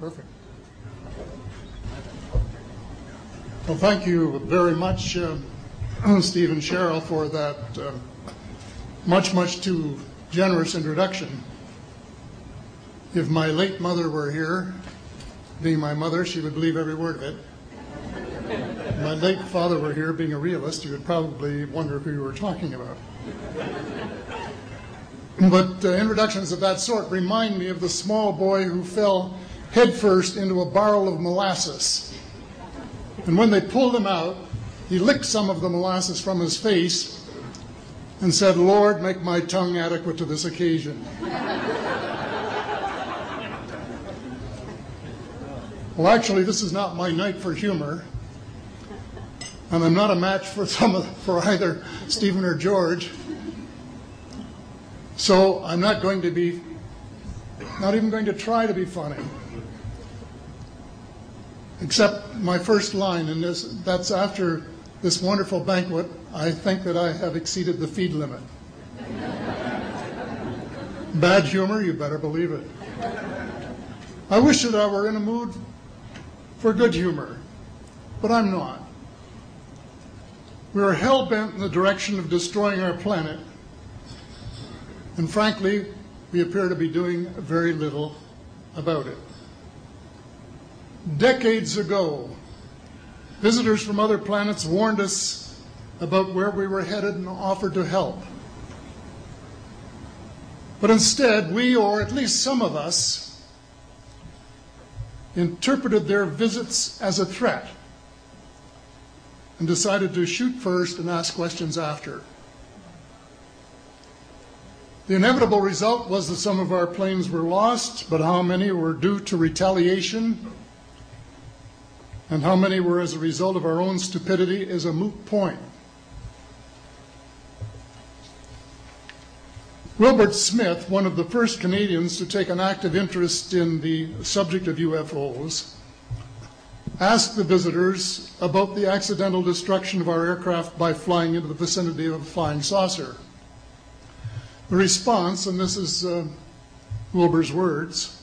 Perfect. Well, thank you very much, Steve and Cheryl, for that much too generous introduction. If my late mother were here, being my mother, she would believe every word of it. If my late father were here, being a realist, he would probably wonder who you were talking about. But introductions of that sort remind me of the small boy who fell headfirst into a barrel of molasses. And when they pulled him out, he licked some of the molasses from his face and said, "Lord, make my tongue adequate to this occasion." Well, actually, this is not my night for humor, and I'm not a match for either Stephen or George. So I'm not even going to try to be funny. Except my first line, and that's after this wonderful banquet, I think that I have exceeded the feed limit. Bad humor, you better believe it. I wish that I were in a mood for good humor, but I'm not. We are hell-bent in the direction of destroying our planet, and frankly, we appear to be doing very little about it. Decades ago, visitors from other planets warned us about where we were headed and offered to help. But instead, we, or at least some of us, interpreted their visits as a threat and decided to shoot first and ask questions after. The inevitable result was that some of our planes were lost, but how many were due to retaliation and how many were as a result of our own stupidity is a moot point. Wilbert Smith, one of the first Canadians to take an active interest in the subject of UFOs, asked the visitors about the accidental destruction of our aircraft by flying into the vicinity of a flying saucer. The response, and this is Wilbur's words,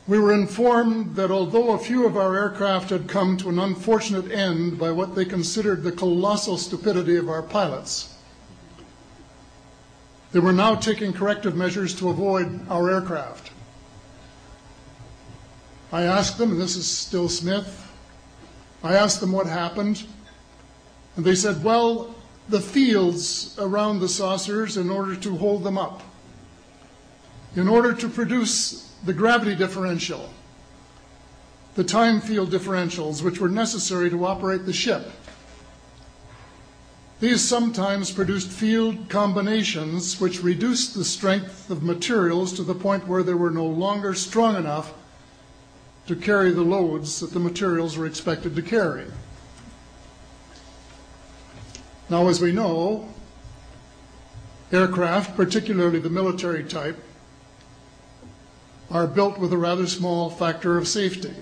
"We were informed that although a few of our aircraft had come to an unfortunate end by what they considered the colossal stupidity of our pilots, they were now taking corrective measures to avoid our aircraft. I asked them," and this is still Smith, I asked them what happened, and they said, "Well, the fields around the saucers, in order to hold them up, in order to produce the gravity differential, the time field differentials which were necessary to operate the ship. These sometimes produced field combinations which reduced the strength of materials to the point where they were no longer strong enough to carry the loads that the materials were expected to carry." Now, as we know, aircraft, particularly the military type, are built with a rather small factor of safety.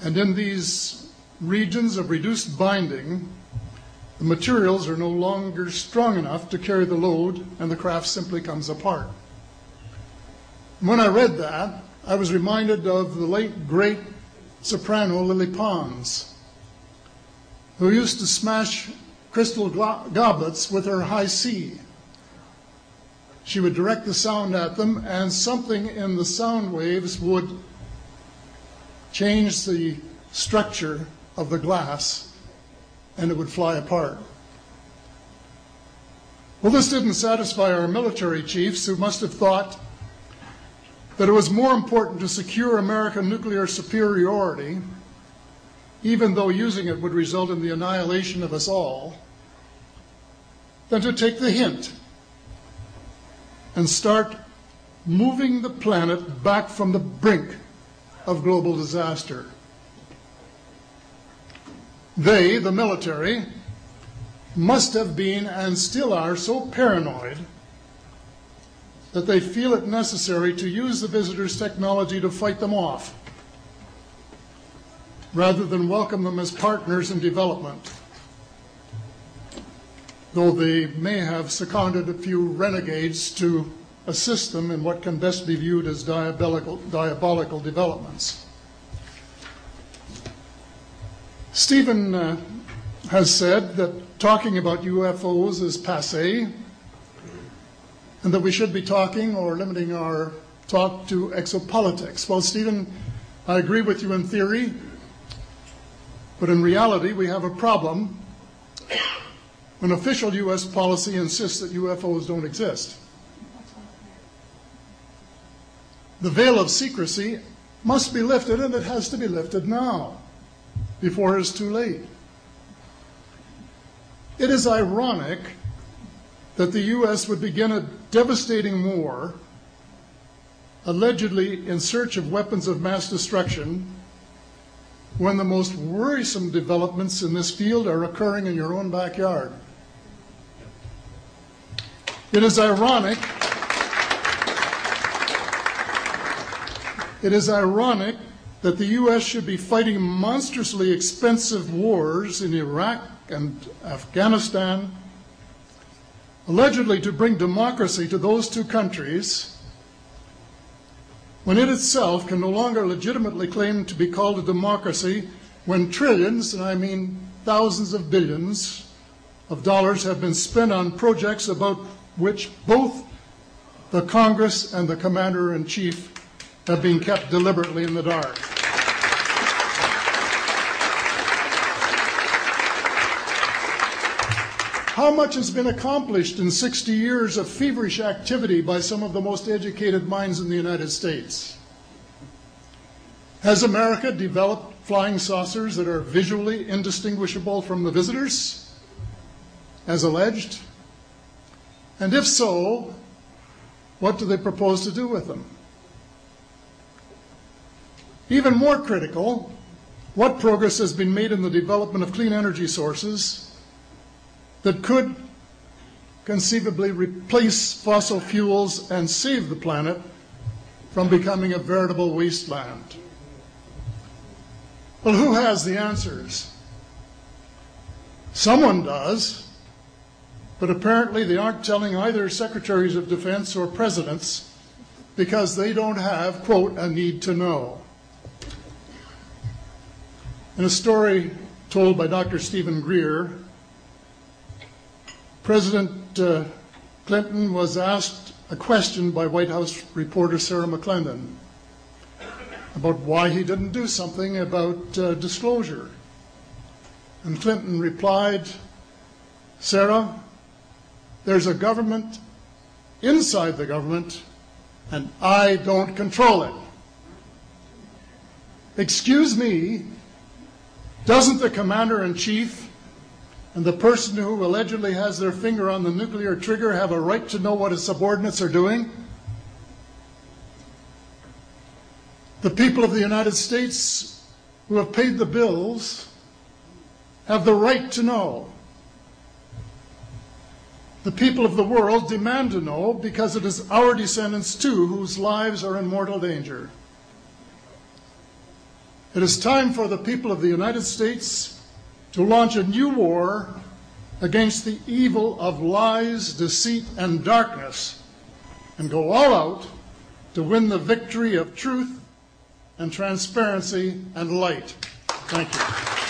And in these regions of reduced binding, the materials are no longer strong enough to carry the load, and the craft simply comes apart. And when I read that, I was reminded of the late, great soprano Lily Pons, who used to smash crystal goblets with her high C. She would direct the sound at them, and something in the sound waves would change the structure of the glass, and it would fly apart. Well, this didn't satisfy our military chiefs, who must have thought that it was more important to secure American nuclear superiority, even though using it would result in the annihilation of us all, than to take the hint and start moving the planet back from the brink of global disaster. They, the military, must have been and still are so paranoid that they feel it necessary to use the visitors' technology to fight them off, rather than welcome them as partners in development, though they may have seconded a few renegades to assist them in what can best be viewed as diabolical developments. Stephen has said that talking about UFOs is passé, and that we should be talking or limiting our talk to exopolitics. Well, Stephen, I agree with you in theory, but in reality we have a problem when official U.S. policy insists that UFOs don't exist. The veil of secrecy must be lifted, and it has to be lifted now, before it's too late. It is ironic that the U.S. would begin a devastating war, allegedly in search of weapons of mass destruction, when the most worrisome developments in this field are occurring in your own backyard. It is ironic that the U.S. should be fighting monstrously expensive wars in Iraq and Afghanistan, allegedly to bring democracy to those two countries, when it itself can no longer legitimately claim to be called a democracy, when trillions, and I mean thousands of billions of dollars, have been spent on projects about which both the Congress and the Commander-in-Chief have been kept deliberately in the dark. How much has been accomplished in 60 years of feverish activity by some of the most educated minds in the United States? Has America developed flying saucers that are visually indistinguishable from the visitors, as alleged? And if so, what do they propose to do with them? Even more critical, what progress has been made in the development of clean energy sources that could conceivably replace fossil fuels and save the planet from becoming a veritable wasteland? Well, who has the answers? Someone does, but apparently they aren't telling either secretaries of defense or presidents because they don't have, quote, a need to know. In a story told by Dr. Stephen Greer, President Clinton was asked a question by White House reporter Sarah McClendon about why he didn't do something about disclosure. And Clinton replied, "Sarah, there's a government inside the government, and I don't control it." Excuse me, doesn't the Commander-in-Chief and the person who allegedly has their finger on the nuclear trigger have a right to know what his subordinates are doing? The people of the United States who have paid the bills have the right to know. The people of the world demand to know because it is our descendants too whose lives are in mortal danger. It is time for the people of the United States to launch a new war against the evil of lies, deceit, and darkness, and go all out to win the victory of truth and transparency and light. Thank you.